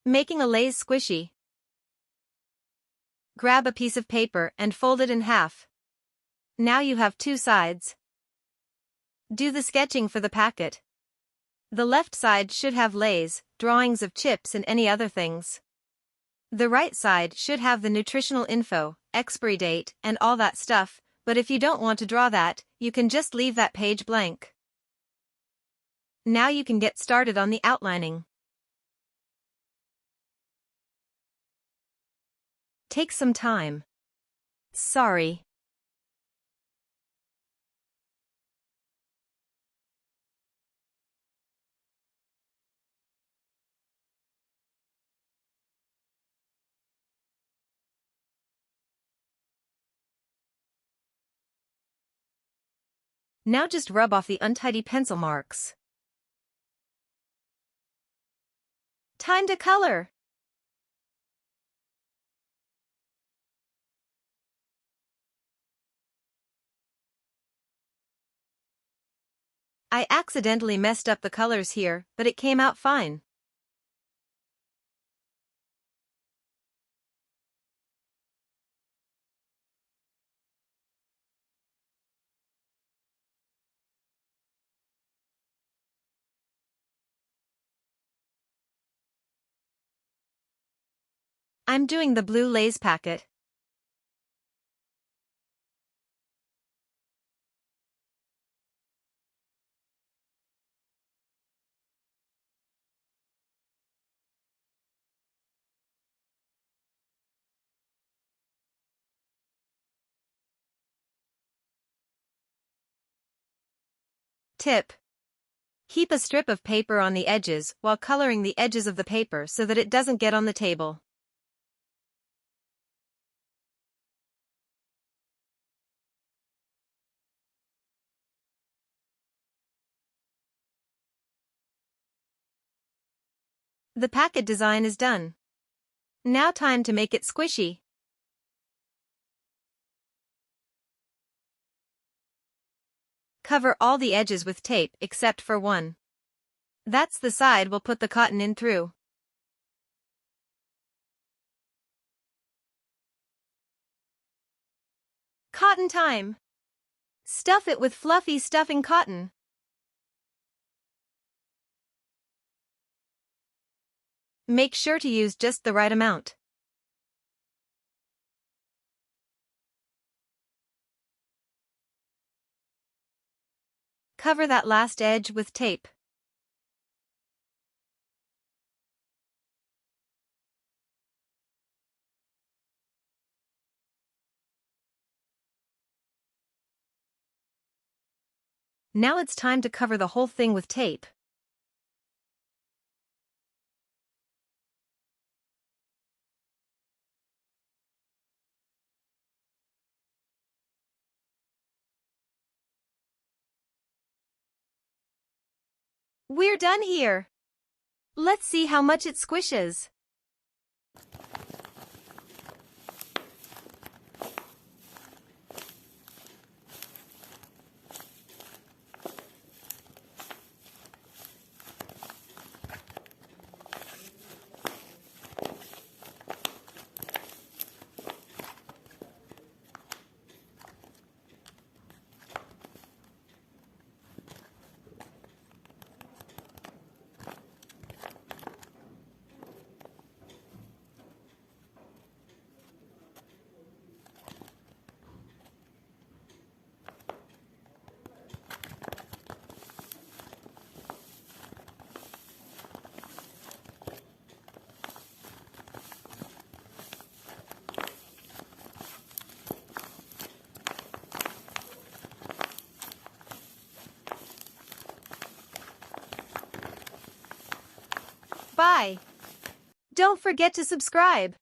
Making a Lay's squishy. Grab a piece of paper and fold it in half. Now you have two sides. Do the sketching for the packet. The left side should have Lay's, drawings of chips and any other things. The right side should have the nutritional info, expiry date, and all that stuff, but if you don't want to draw that, you can just leave that page blank. Now you can get started on the outlining. Take some time. Sorry. Now just rub off the untidy pencil marks. Time to color! I accidentally messed up the colors here, but it came out fine. I'm doing the blue Lay's packet. Tip: keep a strip of paper on the edges while coloring the edges of the paper so that it doesn't get on the table. The packet design is done. Now time to make it squishy. Cover all the edges with tape except for one. That's the side we'll put the cotton in through. Cotton time! Stuff it with fluffy stuffing cotton. Make sure to use just the right amount. Cover that last edge with tape. Now it's time to cover the whole thing with tape. We're done here. Let's see how much it squishes. Bye. Don't forget to subscribe.